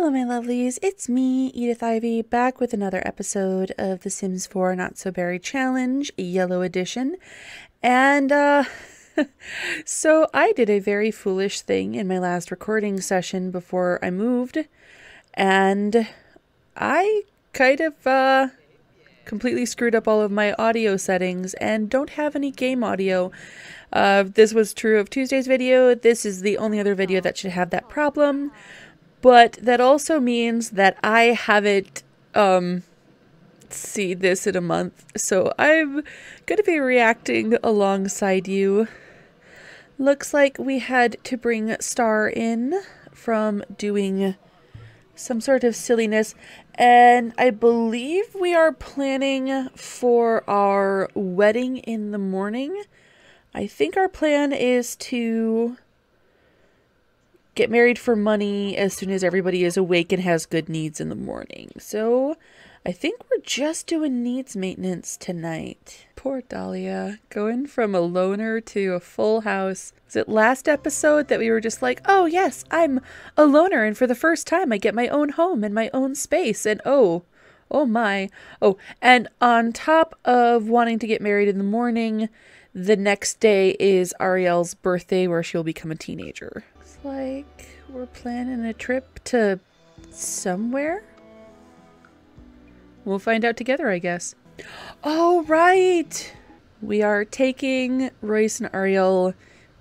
Hello my lovelies, it's me, Edith Ivy, back with another episode of The Sims 4 Not So Berry Challenge, Yellow Edition. And, so I did a very foolish thing in my last recording session before I moved, and I kind of, completely screwed up all of my audio settings and don't have any game audio. This was true of Tuesday's video. This is the only other video that should have that problem. But that also means that I haven't seen this in a month, so I'm going to be reacting alongside you. Looks like we had to bring Star in from doing some sort of silliness, and I believe we are planning for our wedding in the morning. I think our plan is to get married for money as soon as everybody is awake and has good needs in the morning. So I think we're just doing needs maintenance tonight. Poor Dahlia, going from a loner to a full house. Was it last episode that we were just like, oh yes, I'm a loner and for the first time I get my own home and my own space, and oh my. Oh, and on top of wanting to get married in the morning, the next day is Ariel's birthday where she'll become a teenager. Looks like we're planning a trip to somewhere. We'll find out together, I guess. Oh, right! We are taking Royce and Ariel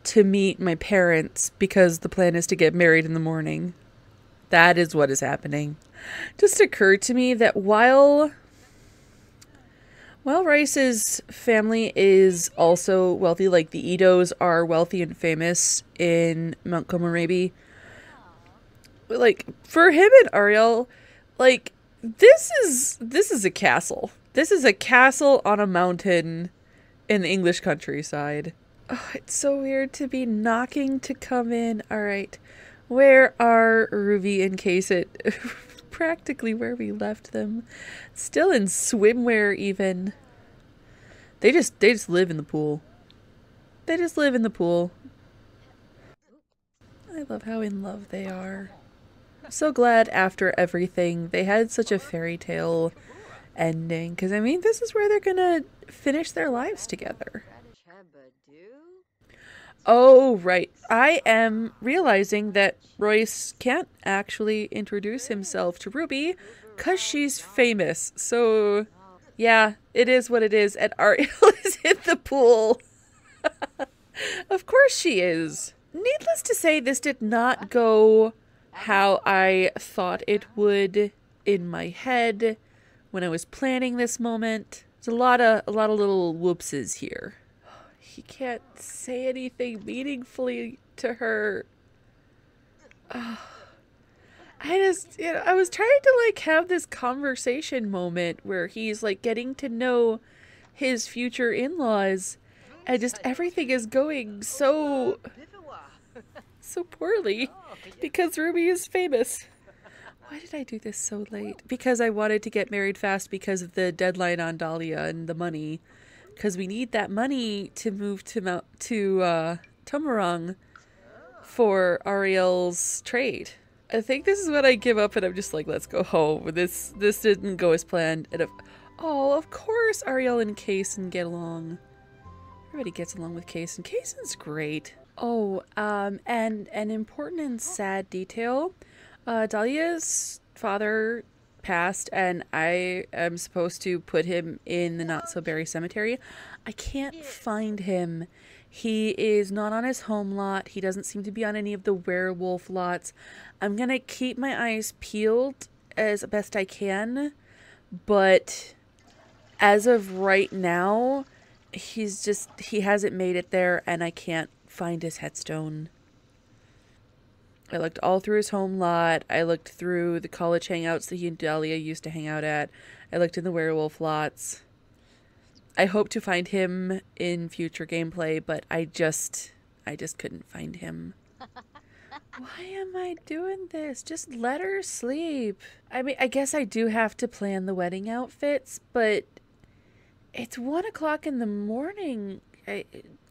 to meet my parents because the plan is to get married in the morning. That is what is happening. Just occurred to me that while Royce's family is also wealthy, like the Idos are wealthy and famous in Montgomery, like for him and Ariel, like this is a castle. This is a castle on a mountain in the English countryside. Oh, it's so weird to be knocking to come in. All right, where are Ruby and Kaysit? Practically where we left them. Still in swimwear even. They just live in the pool. They just live in the pool. I love how in love they are. I'm so glad after everything they had such a fairy tale ending, because I mean this is where they're gonna finish their lives together. Oh right, I am realizing that Royce can't actually introduce himself to Ruby because she's famous, so yeah, it is what it is, and Ariel is in the pool. Of course she is. Needless to say, this did not go how I thought it would in my head when I was planning this moment. There's a lot of little whoopses here. He can't say anything meaningfully to her. I was trying to like have this conversation moment where he's like getting to know his future in-laws, and just everything is going so poorly because Ruby is famous. Why did I do this so late? Because I wanted to get married fast because of the deadline on Dahlia and the money. Because we need that money to move to Tomarong for Ariel's trade. I think this is when I give up and I'm just like, let's go home. This didn't go as planned. And oh, of course Ariel and Kaysen get along. Everybody gets along with Kaysen. Kaysen's great. Oh, and an important and sad detail. Dahlia's father passed and I am supposed to put him in the Not So Berry Cemetery. I can't find him. He is not on his home lot. He doesn't seem to be on any of the werewolf lots. I'm gonna keep my eyes peeled as best I can, but as of right now, he hasn't made it there and I can't find his headstone. I looked all through his home lot. I looked through the college hangouts that he and Dahlia used to hang out at. I looked in the werewolf lots. I hope to find him in future gameplay, but I just couldn't find him. Why am I doing this? Just let her sleep. I mean, I guess I do have to plan the wedding outfits, but it's 1 o'clock in the morning.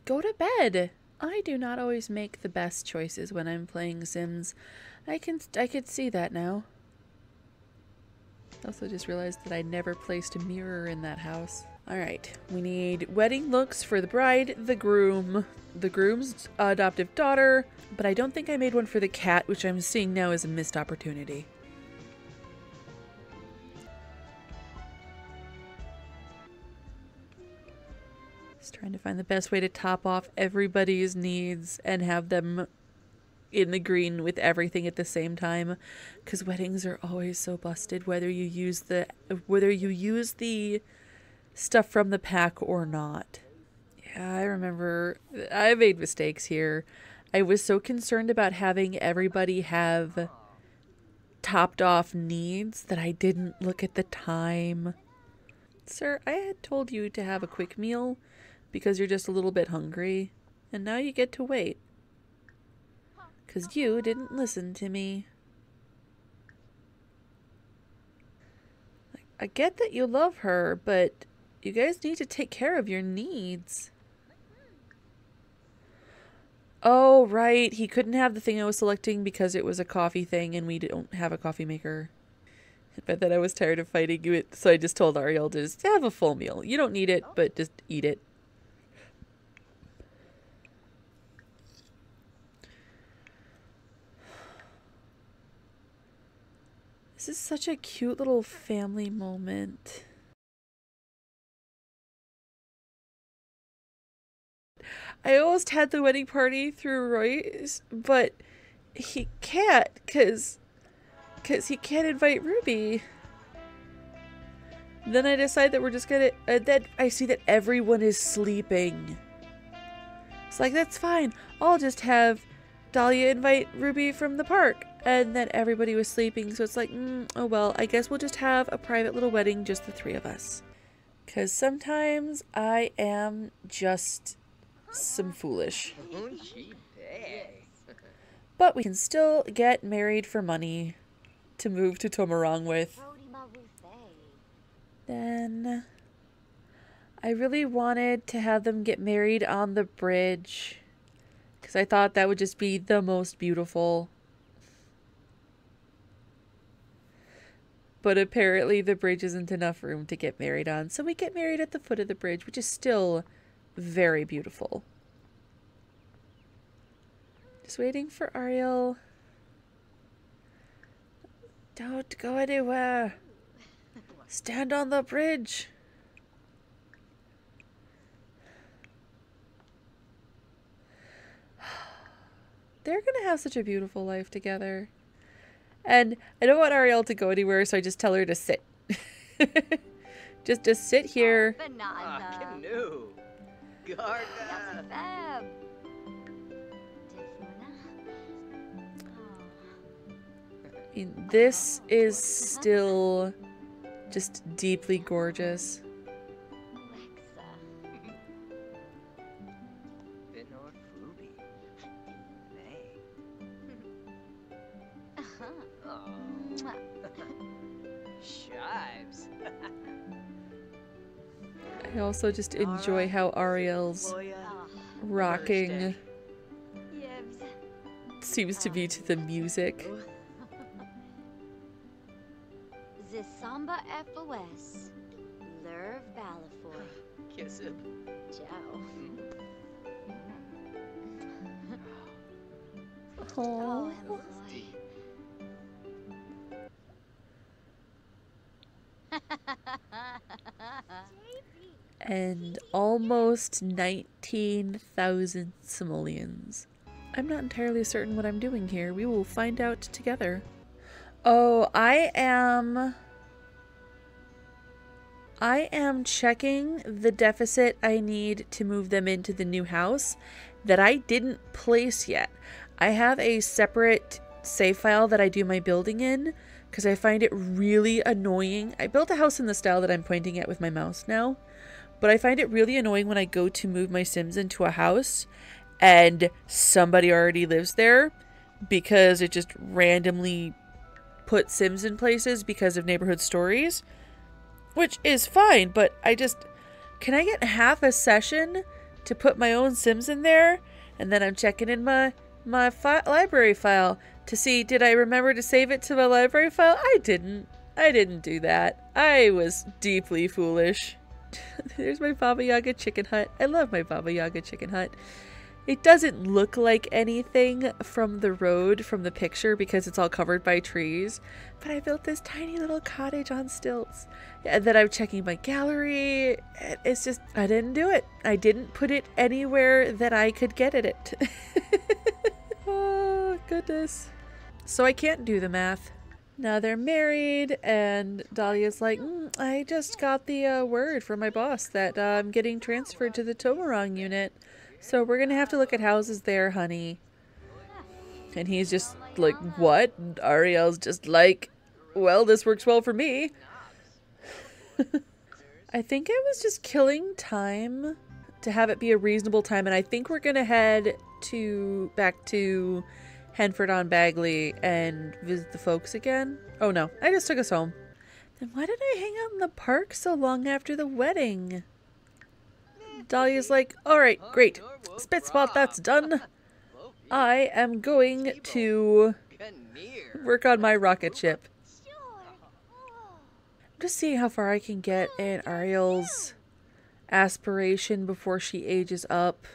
Go to bed. I do not always make the best choices when I'm playing Sims. I could see that now. Also just realized that I never placed a mirror in that house. Alright, we need wedding looks for the bride, the groom, the groom's adoptive daughter, but I don't think I made one for the cat, which I'm seeing now as a missed opportunity. Just trying to find the best way to top off everybody's needs and have them in the green with everything at the same time, because weddings are always so busted, whether you use the stuff from the pack or not. Yeah, I remember I made mistakes here. I was so concerned about having everybody have topped off needs that I didn't look at the time. Sir, I had told you to have a quick meal because you're just a little bit hungry, and now you get to wait. Because you didn't listen to me. I get that you love her, but you guys need to take care of your needs. Oh, right. He couldn't have the thing I was selecting because it was a coffee thing and we don't have a coffee maker. But then I was tired of fighting it, so I just told Ariel to just have a full meal. You don't need it, but just eat it. This is such a cute little family moment. I almost had the wedding party through Royce, but he can't because he can't invite Ruby. Then I decide that we're just gonna, then I see that everyone is sleeping. It's like, that's fine. I'll just have Dahlia invite Ruby from the park. And then everybody was sleeping, so it's like, oh well, I guess we'll just have a private little wedding, just the three of us. Because sometimes I am just some foolish. But we can still get married for money to move to Tomarang with. Then I really wanted to have them get married on the bridge because I thought that would just be the most beautiful. But apparently the bridge isn't enough room to get married on, so we get married at the foot of the bridge, which is still very beautiful. Just waiting for Ariel. Don't go anywhere. Stand on the bridge. They're gonna have such a beautiful life together. And I don't want Ariel to go anywhere, so I just tell her to sit. just sit here. I mean, this is still just deeply gorgeous. I also just enjoy how Ariel's rocking seems to be to the music. Samba FOS, Lerv Balafoy. Kiss it. Ciao. Oh, and almost 19,000 simoleons. I'm not entirely certain what I'm doing here. We will find out together. Oh, I am checking the deficit I need to move them into the new house that I didn't place yet. I have a separate save file that I do my building in because I find it really annoying. I built a house in the style that I'm pointing at with my mouse now, but I find it really annoying when I go to move my Sims into a house and somebody already lives there because it just randomly put Sims in places because of neighborhood stories, which is fine, but can I get half a session to put my own Sims in there? And then I'm checking in my library file to see, did I remember to save it to my library file? I didn't. I didn't do that. I was deeply foolish. There's my Baba Yaga chicken hut. I love my Baba Yaga chicken hut. It doesn't look like anything from the road, from the picture, because it's all covered by trees. But I built this tiny little cottage on stilts. And then I'm checking my gallery. It's just, I didn't do it. I didn't put it anywhere that I could get at it. Oh, goodness. So I can't do the math. Now they're married, and Dahlia's like, I just got the word from my boss that I'm getting transferred to the Tomarang unit. So we're gonna have to look at houses there, honey. And he's just like, what? And Ariel's just like, well, this works well for me. I think I was just killing time to have it be a reasonable time, and I think we're gonna head back to Henford-on-Bagley and visit the folks again. Oh no, I just took us home. Then why did I hang out in the park so long after the wedding? Dahlia's like, alright, great. Spit spot, that's done. I am going to work on my rocket ship. I'm just seeing how far I can get in Ariel's aspiration before she ages up.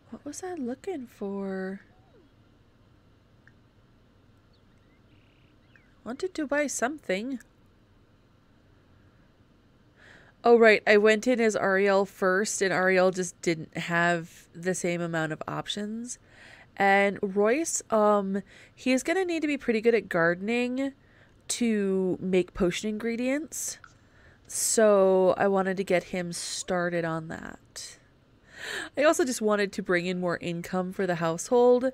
What was I looking for? Wanted to buy something. Oh, right. I went in as Ariel first, and Ariel just didn't have the same amount of options. And Royce, he's gonna need to be pretty good at gardening to make potion ingredients. So I wanted to get him started on that. I also just wanted to bring in more income for the household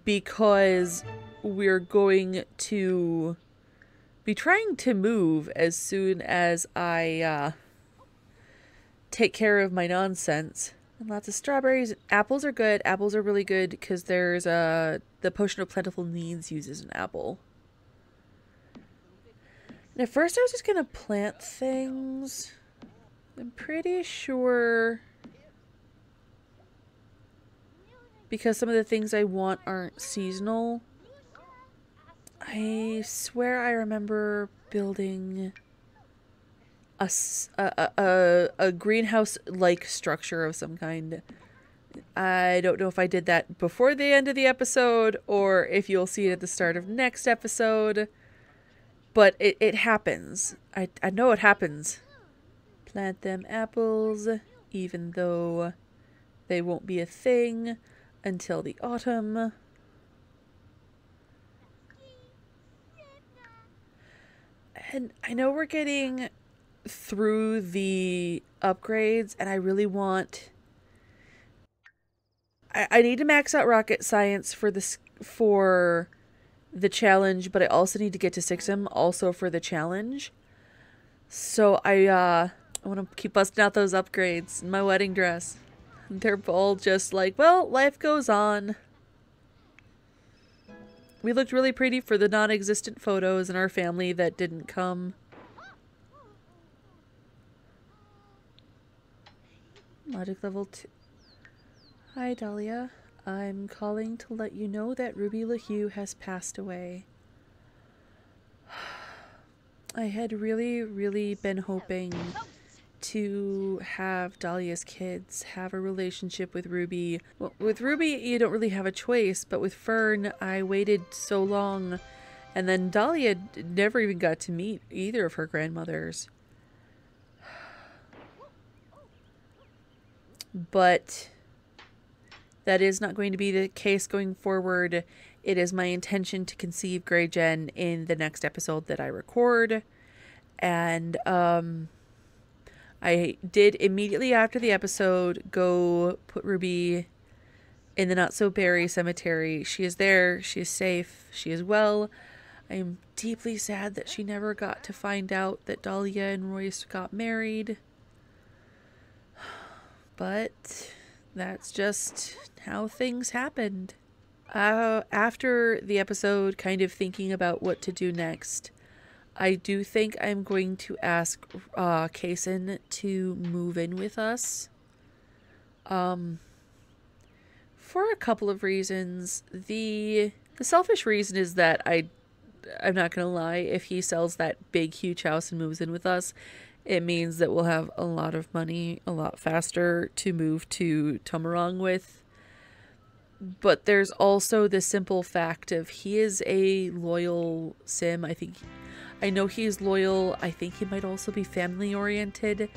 because we're going to be trying to move as soon as I take care of my nonsense. And lots of strawberries. Apples are good. Apples are really good because there's the Potion of Plentiful Needs uses an apple. And at first I was just gonna plant things. I'm pretty sure, because some of the things I want aren't seasonal. I swear I remember building a greenhouse-like structure of some kind. I don't know if I did that before the end of the episode or if you'll see it at the start of next episode. But it happens. I know it happens. Plant them apples, even though they won't be a thing until the autumn. And I know we're getting through the upgrades, and I really want... I need to max out rocket science for the challenge, but I also need to get to 6M also for the challenge. So I want to keep busting out those upgrades in my wedding dress. They're all just like, well, life goes on. We looked really pretty for the non-existent photos in our family that didn't come. Logic level 2. Hi, Dahlia. I'm calling to let you know that Ruby Lahue has passed away. I had really been hoping to have Dahlia's kids have a relationship with Ruby. Well, with Ruby, you don't really have a choice, but with Fern, I waited so long, and then Dahlia never even got to meet either of her grandmothers. But that is not going to be the case going forward. It is my intention to conceive Grey Jen in the next episode that I record. And I did immediately after the episode go put Ruby in the Not-So-Berry cemetery. She is there. She is safe. She is well. I am deeply sad that she never got to find out that Dahlia and Royce got married. But that's just how things happened. After the episode, kind of thinking about what to do next, I do think I'm going to ask to move in with us For a couple of reasons. The selfish reason is that I'm not gonna lie, if he sells that big huge house and moves in with us, it means that we'll have a lot of money a lot faster to move to Tomarong with. But there's also the simple fact of he is a loyal sim. I know he's loyal. I think he might also be family oriented,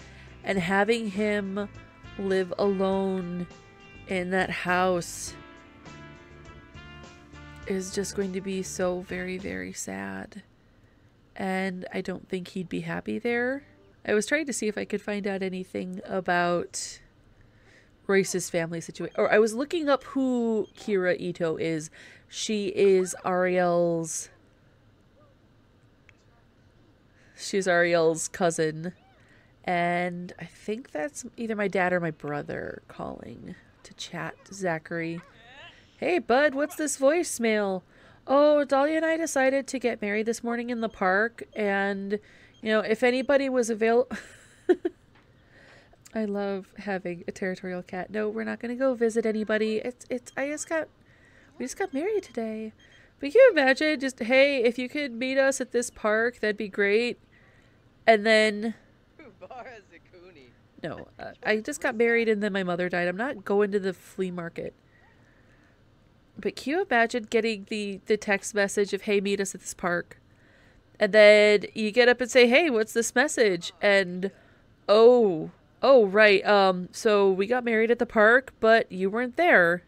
and having him live alone in that house is just going to be so very, very sad. And I don't think he'd be happy there. I was trying to see if I could find out anything about Royce's family situation. Or I was looking up who Kira Ito is. She is Ariel's... She's Ariel's cousin. And I think that's either my dad or my brother calling to chat. Zachary. Hey, bud, what's this voicemail? Oh, Dahlia and I decided to get married this morning in the park. And, you know, if anybody was available... I love having a territorial cat. No, we're not going to go visit anybody. We just got married today. But can you imagine just, hey, if you could meet us at this park, that'd be great. And then, no, I just got married and then my mother died. I'm not going to the flea market. But can you imagine getting the text message of, hey, meet us at this park. And then you get up and say, hey, what's this message? And, oh, right. So we got married at the park, but you weren't there.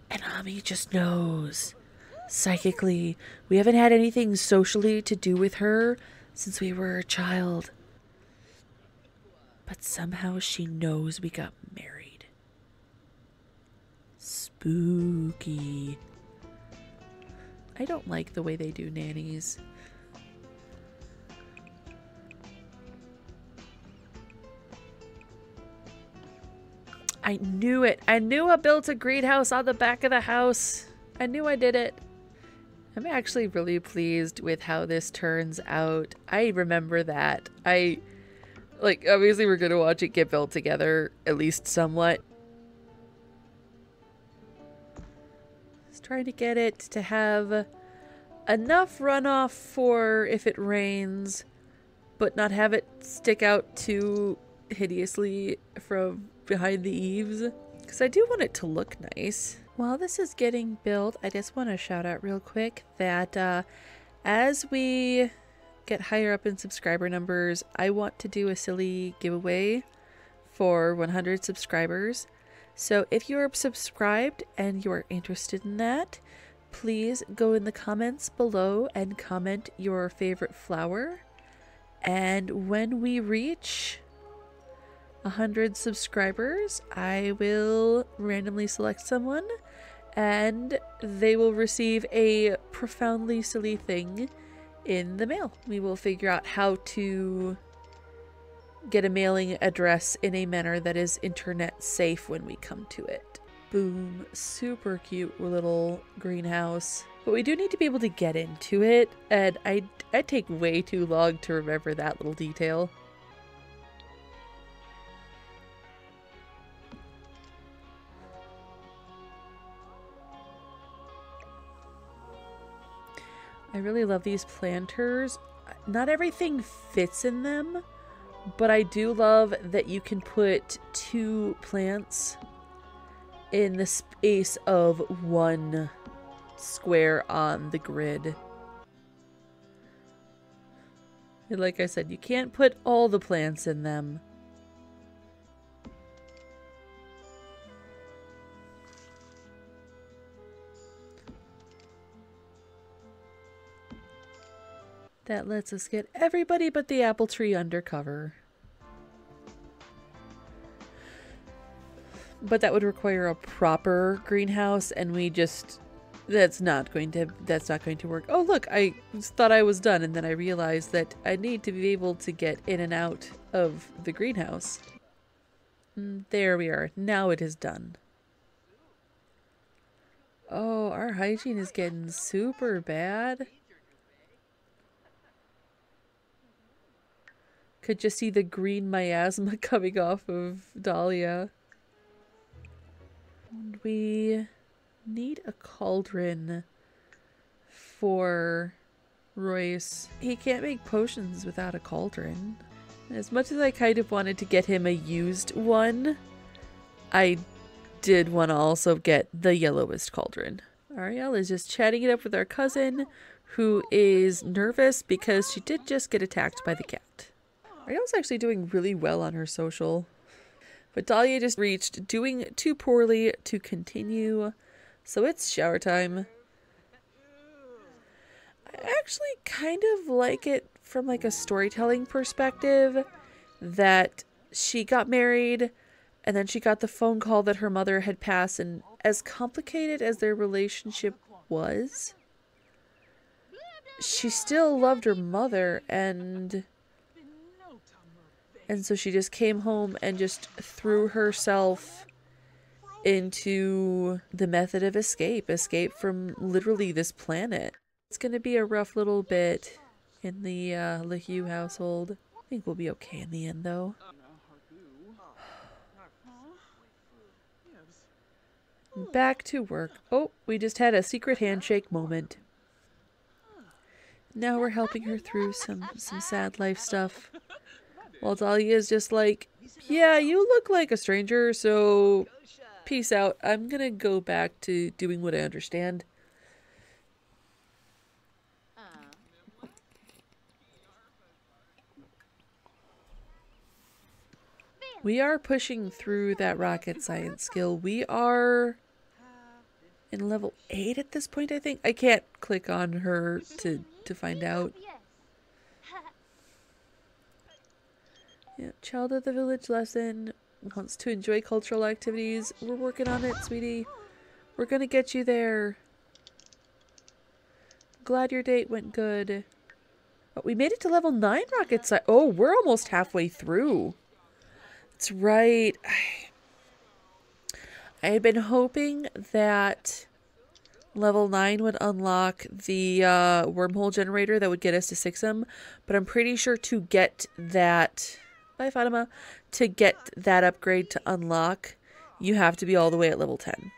And Ami just knows. Psychically, we haven't had anything socially to do with her since we were a child. But somehow she knows we got married. Spooky. I don't like the way they do nannies. I knew it. I knew I built a greenhouse on the back of the house. I knew I did it. I'm actually really pleased with how this turns out. I remember that. Obviously we're going to watch it get built together, at least somewhat. Just trying to get it to have enough runoff for if it rains, but not have it stick out too hideously from behind the eaves, because I do want it to look nice. While this is getting built, I just want to shout out real quick that as we get higher up in subscriber numbers, I want to do a silly giveaway for 100 subscribers. So if you're subscribed and you're interested in that, please go in the comments below and comment your favorite flower. And when we reach 100 subscribers, I will randomly select someone and they will receive a profoundly silly thing in the mail. We will figure out how to get a mailing address in a manner that is internet safe when we come to it. Boom. Super cute little greenhouse. But we do need to be able to get into it, and I take way too long to remember that little detail. I really love these planters. Not everything fits in them, but I do love that you can put 2 plants in the space of 1 square on the grid. And like I said, you can't put all the plants in them. That lets us get everybody but the apple tree under cover. But that would require a proper greenhouse, and that's not going to work. Oh look, I thought I was done, and then I realized that I need to be able to get in and out of the greenhouse. There we are. Now it is done. Oh, our hygiene is getting super bad. Could just see the green miasma coming off of Dahlia. And we need a cauldron for Royce. He can't make potions without a cauldron. As much as I kind of wanted to get him a used one, I did want to also get the yellowest cauldron. Ariel is just chatting it up with our cousin, who is nervous because she did just get attacked by the cat. Ariel's actually doing really well on her social. But Dahlia just reached doing too poorly to continue, so it's shower time. I actually kind of like it from like a storytelling perspective that she got married and then she got the phone call that her mother had passed, and as complicated as their relationship was, she still loved her mother, and so she just came home and just threw herself into the method of escape from literally this planet. It's gonna be a rough little bit in the Lahue household. I think we'll be okay in the end, though. Back to work. Oh, we just had a secret handshake moment. Now we're helping her through some sad life stuff. While Dahlia is just like, yeah, you look like a stranger, so peace out. I'm gonna go back to doing what I understand. We are pushing through that rocket science skill. We are in level 8 at this point, I think. I can't click on her to find out. Yeah, child of the village lesson. Wants to enjoy cultural activities. We're working on it, sweetie. We're gonna get you there. Glad your date went good. Oh, we made it to level 9 rocket science. Oh, we're almost halfway through. That's right. I had been hoping that level 9 would unlock the wormhole generator that would get us to 6M, but I'm pretty sure to get that... Bye, Fatima. To get that upgrade to unlock, you have to be all the way at level 10.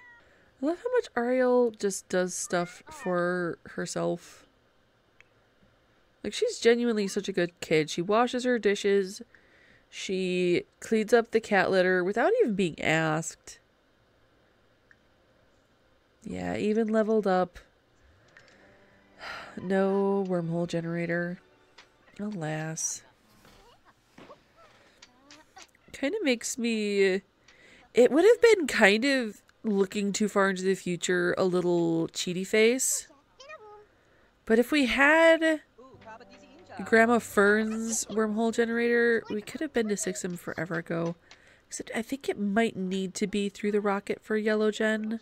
I love how much Ariel just does stuff for herself. Like, she's genuinely such a good kid. She washes her dishes. She cleans up the cat litter without even being asked. Yeah, even leveled up. No wormhole generator. Alas. Kind of makes me... It would have been kind of looking too far into the future, a little cheaty face. But if we had Grandma Fern's wormhole generator, we could have been to 6M forever ago. Except I think it might need to be through the rocket for yellow gen.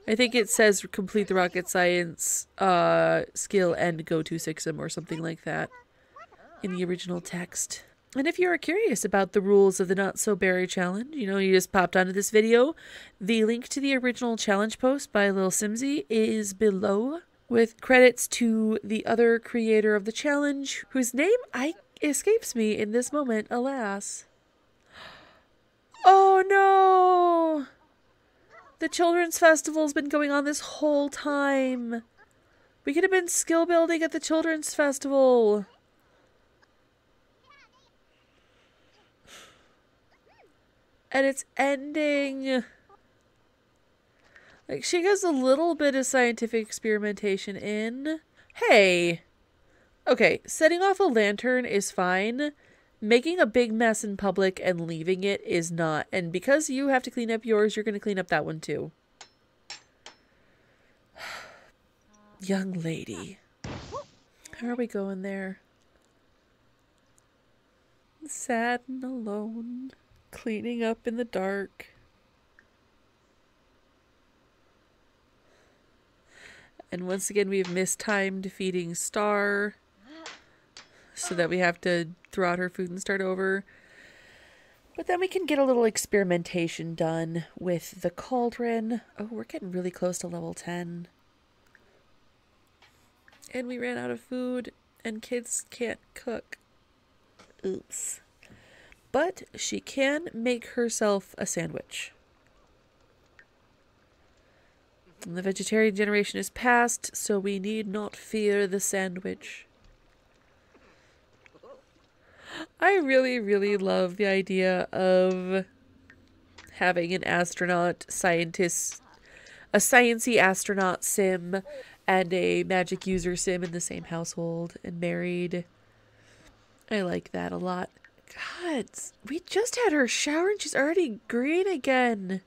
I think it says complete the rocket science skill and go to 6M or something like that in the original text. And if you are curious about the rules of the Not So Berry Challenge, you know, you just popped onto this video, the link to the original challenge post by Lil Simsy is below, with credits to the other creator of the challenge, whose name escapes me in this moment, alas. Oh no! The Children's Festival's been going on this whole time. We could have been skill building at the Children's Festival. And it's ending. Like, she has a little bit of scientific experimentation in. Hey. Okay, setting off a lantern is fine. Making a big mess in public and leaving it is not. And because you have to clean up yours, you're going to clean up that one too. Young lady. How are we going there? Sad and alone. Cleaning up in the dark. And once again, we've mistimed feeding Star, so that we have to throw out her food and start over. But then we can get a little experimentation done with the cauldron. Oh, we're getting really close to level 10. And we ran out of food, and kids can't cook. Oops. But she can make herself a sandwich. The vegetarian generation is past, so we need not fear the sandwich. I really, really love the idea of having an astronaut scientist, a sciencey astronaut sim, and a magic user sim in the same household and married. I like that a lot. God, we just had her shower and she's already green again.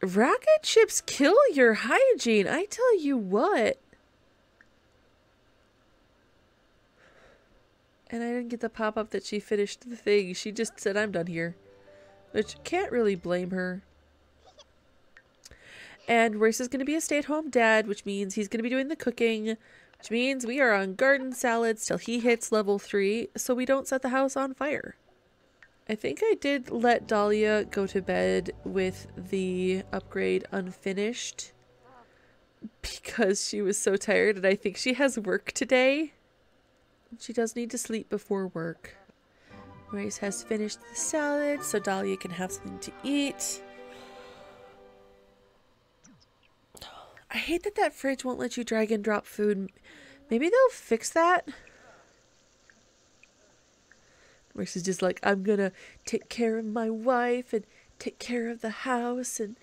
Rocket ships kill your hygiene, I tell you what. And I didn't get the pop-up that she finished the thing. She just said, I'm done here. Which, can't really blame her. And Royce is going to be a stay-at-home dad, which means he's going to be doing the cooking. Which means we are on garden salads till he hits level 3, so we don't set the house on fire. I think I did let Dahlia go to bed with the upgrade unfinished. Because she was so tired, and I think she has work today. She does need to sleep before work. Royce has finished the salad, so Dahlia can have something to eat. I hate that that fridge won't let you drag and drop food. Maybe they'll fix that. Royce is just like, I'm gonna take care of my wife and take care of the house and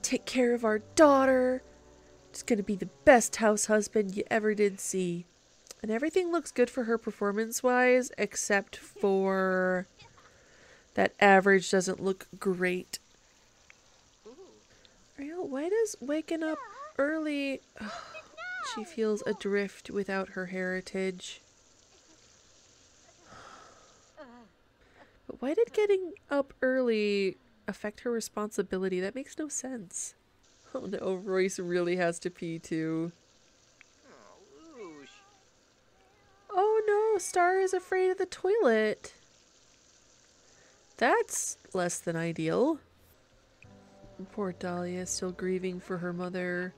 take care of our daughter. It's gonna be the best house husband you ever did see. And everything looks good for her performance-wise, except for that average doesn't look great. Ariel, why does waking up early... she feels adrift without her heritage. But why did getting up early affect her responsibility? That makes no sense. Oh no, Royce really has to pee too. Oh no, Star is afraid of the toilet. That's less than ideal. Poor Dahlia is still grieving for her mother.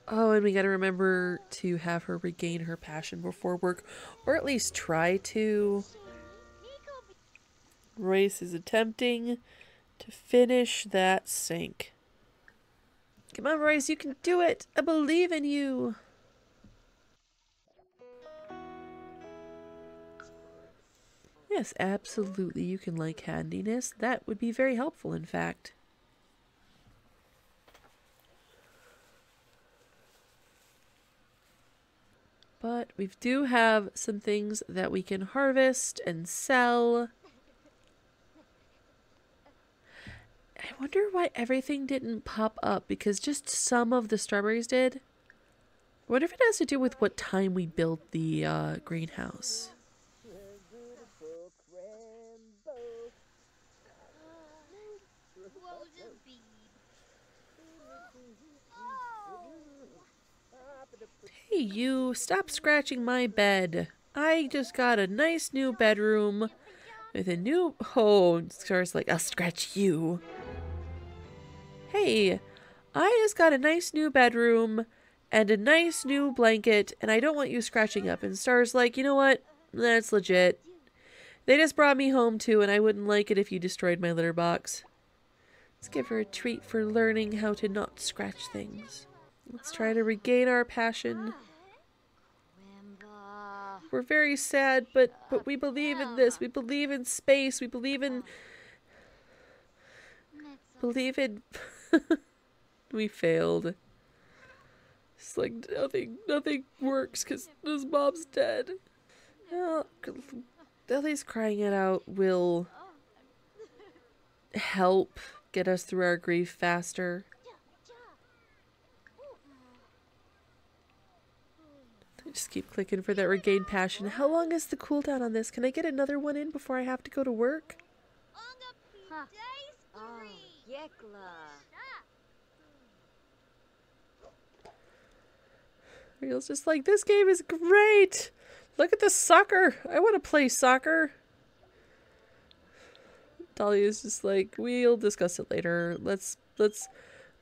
Oh, and we gotta remember to have her regain her passion before work, or at least try to. Royce is attempting to finish that sink. Come on, Royce, you can do it! I believe in you! Yes, absolutely, you can like handiness. That would be very helpful, in fact. But we do have some things that we can harvest and sell. I wonder why everything didn't pop up, because just some of the strawberries did. I wonder if it has to do with what time we built the greenhouse. Hey you, stop scratching my bed. I just got a nice new bedroom with a new... Oh, Scar's like, I'll scratch you. Hey, I just got a nice new bedroom and a nice new blanket, and I don't want you scratching up. And Star's like, you know what? That's legit. They just brought me home too, and I wouldn't like it if you destroyed my litter box. Let's give her a treat for learning how to not scratch things. Let's try to regain our passion. We're very sad, but we believe in this. We believe in space. We believe in... We failed. It's like nothing works because his mom's dead. Well, at least crying it out will help get us through our grief faster. I just keep clicking for that regained passion. How long is the cooldown on this? Can I get another one in before I have to go to work? Real's just like, this game is great! Look at the soccer! I want to play soccer! Dahlia's just like, we'll discuss it later. Let's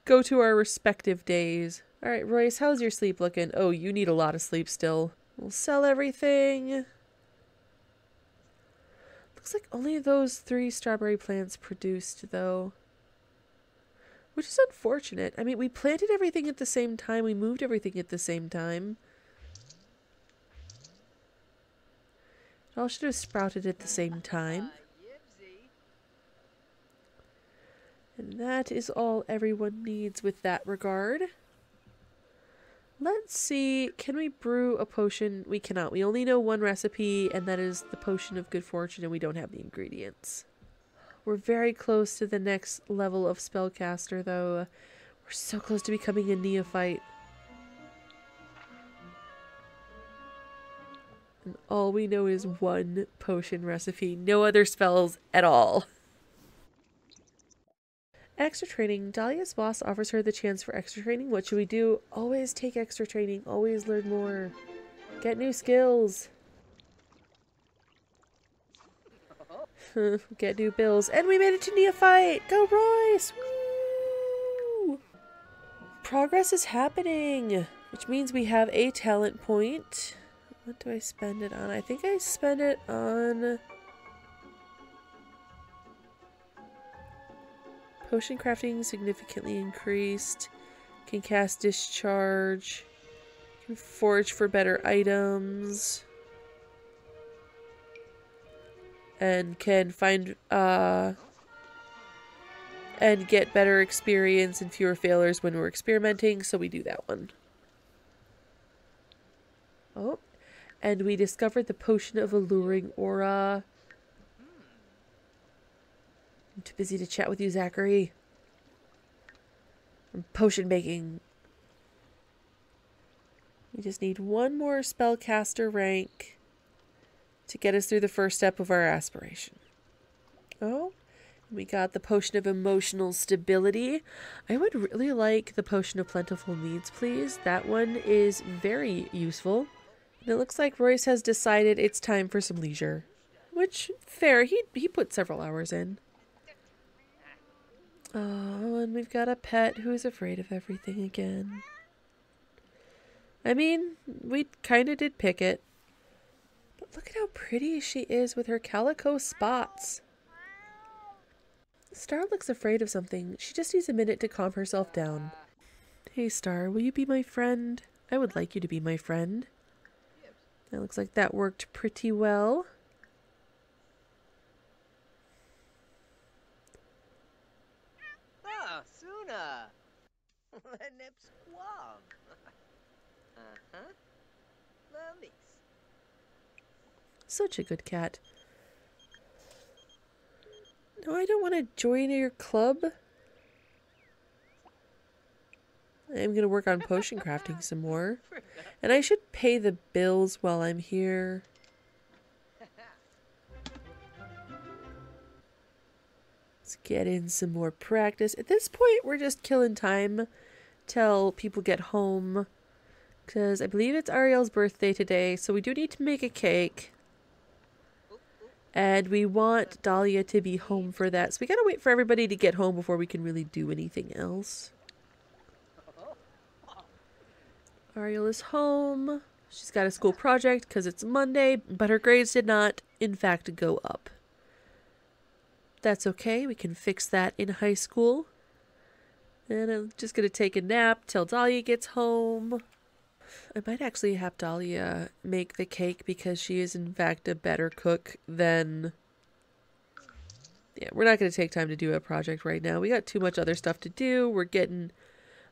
go to our respective days. Alright, Royce, how's your sleep looking? Oh, you need a lot of sleep still. We'll sell everything. Looks like only those 3 strawberry plants produced, though. Which is unfortunate. I mean, we planted everything at the same time. We moved everything at the same time. It all should have sprouted at the same time. And that is all everyone needs with that regard. Let's see. Can we brew a potion? We cannot. We only know one recipe, and that is the potion of good fortune, and we don't have the ingredients. We're very close to the next level of spellcaster, though. We're so close to becoming a neophyte. And all we know is one potion recipe. No other spells at all. Extra training. Dahlia's boss offers her the chance for extra training. What should we do? Always take extra training. Always learn more. Get new skills. Get new bills. And we made it to neophyte! Go Royce! Woo! Progress is happening, which means we have a talent point. What do I spend it on? I think I spend it on potion crafting, significantly increased. Can cast discharge. Can forge for better items. And can find, and get better experience and fewer failures when we're experimenting, so we do that one. Oh, and we discovered the potion of alluring aura. I'm too busy to chat with you, Zachary. I'm potion making. We just need one more spellcaster rank to get us through the first step of our aspiration. Oh, we got the potion of emotional stability. I would really like the potion of plentiful needs, please. That one is very useful. And it looks like Royce has decided it's time for some leisure. Which, fair, he put several hours in. Oh, and we've got a pet who is afraid of everything again. I mean, we kind of did pick it. But look at how pretty she is with her calico spots. Star looks afraid of something. She just needs a minute to calm herself down. Hey Star, will you be my friend? I would like you to be my friend. That looks like that worked pretty well. Ah, Suna. Such a good cat. No, I don't want to join your club. I'm going to work on potion crafting some more. And I should pay the bills while I'm here. Let's get in some more practice. At this point, we're just killing time till people get home. Because I believe it's Ariel's birthday today, so we do need to make a cake. And we want Dahlia to be home for that. So we gotta wait for everybody to get home before we can really do anything else. Ariel is home. She's got a school project because it's Monday, but her grades did not, in fact, go up. That's okay. We can fix that in high school. And I'm just gonna take a nap till Dahlia gets home. I might actually have Dahlia make the cake because she is in fact a better cook than... Yeah, we're not going to take time to do a project right now. We got too much other stuff to do. We're getting...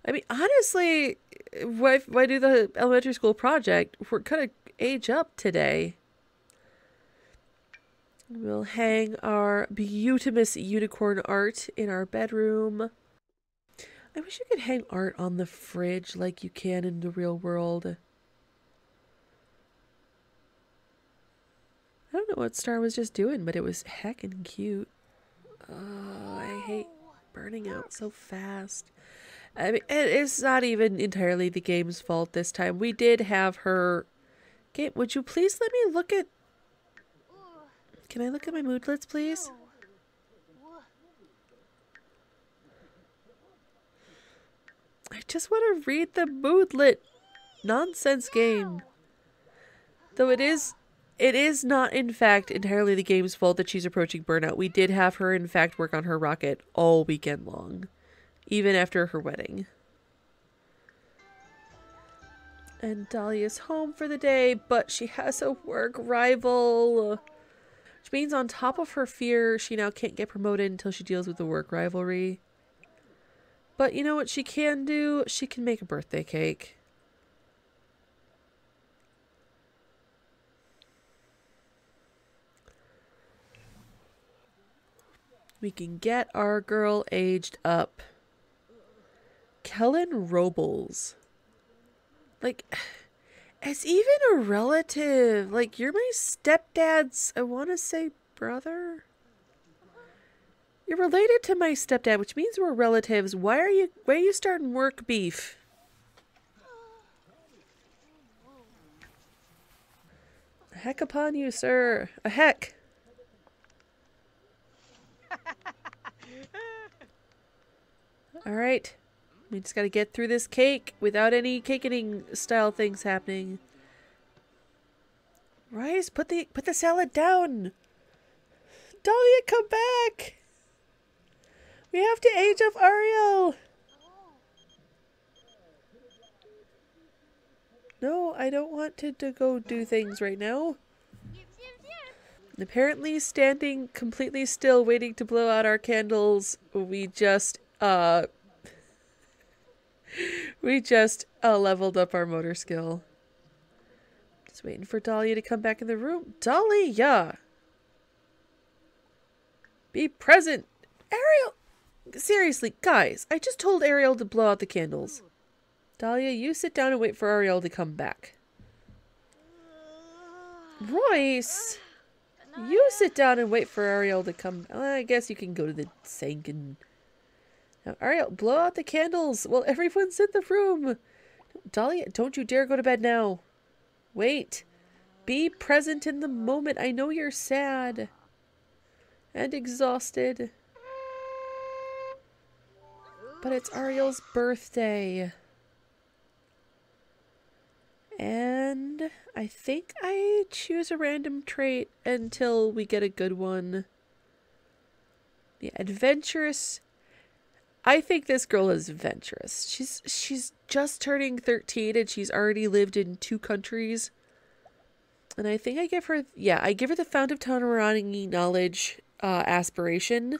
I mean, honestly, why do the elementary school project? We're going to age up today. We'll hang our beautimous unicorn art in our bedroom. I wish you could hang art on the fridge like you can in the real world. I don't know what Star was just doing, but it was heckin' cute. Oh, I hate burning out so fast. I mean, it's not even entirely the game's fault this time. We did have her... Game, would you please let me look at... Can I look at my moodlets, please? I just want to read the moodlet nonsense game. Though it is it is not, in fact, entirely the game's fault that she's approaching burnout. We did have her, in fact, work on her rocket all weekend long, even after her wedding. And Dahlia's home for the day, but she has a work rival. Which means on top of her fear, she now can't get promoted until she deals with the work rivalry. But you know what she can do? She can make a birthday cake. We can get our girl aged up. Kellen Robles. Like, as even a relative. Like, you're my stepdad's, I want to say, brother? You're related to my stepdad, which means we're relatives. Why are you starting work beef? A heck upon you, sir. A heck. Alright. We just gotta get through this cake without any cakening style things happening. Rice, put the salad down. Dahlia, come back. We have to age up Ariel. No, I don't want to go do things right now. Apparently standing completely still waiting to blow out our candles, we just leveled up our motor skill. Just waiting for Dahlia to come back in the room. Dahlia! Be present! Ariel! Seriously, guys, I just told Ariel to blow out the candles. Dahlia, you sit down and wait for Ariel to come back. Royce! You sit down and wait for Ariel to come. I guess you can go to the sink and... Now, Ariel, blow out the candles while everyone's in the room. Dahlia, don't you dare go to bed now. Wait. Be present in the moment. I know you're sad. And exhausted. But it's Ariel's birthday. And I think I choose a random trait until we get a good one. Yeah, adventurous. I think this girl is adventurous. She's just turning 13 and she's already lived in 2 countries. And I think I give her, yeah, I give her the Fount of Tomarani knowledge aspiration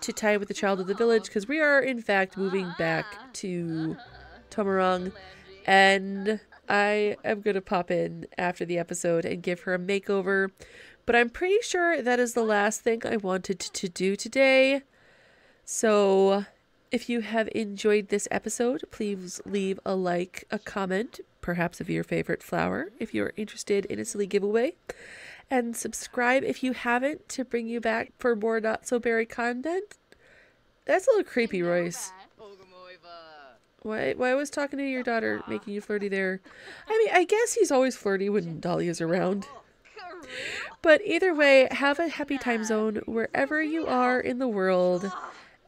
to tie with the child of the village, because we are in fact moving back to Tomarang, and I am going to pop in after the episode and give her a makeover. But I'm pretty sure that is the last thing I wanted to do today. So if you have enjoyed this episode, please leave a like, a comment, perhaps of your favorite flower, if you're interested in a silly giveaway. And subscribe if you haven't, to bring you back for more Not So Berry content. That's a little creepy, Royce. Why was talking to your daughter making you flirty there? I mean, I guess he's always flirty when Dahlia's around. But either way, have a happy time zone wherever you are in the world.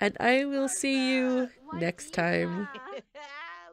And I will see you next time.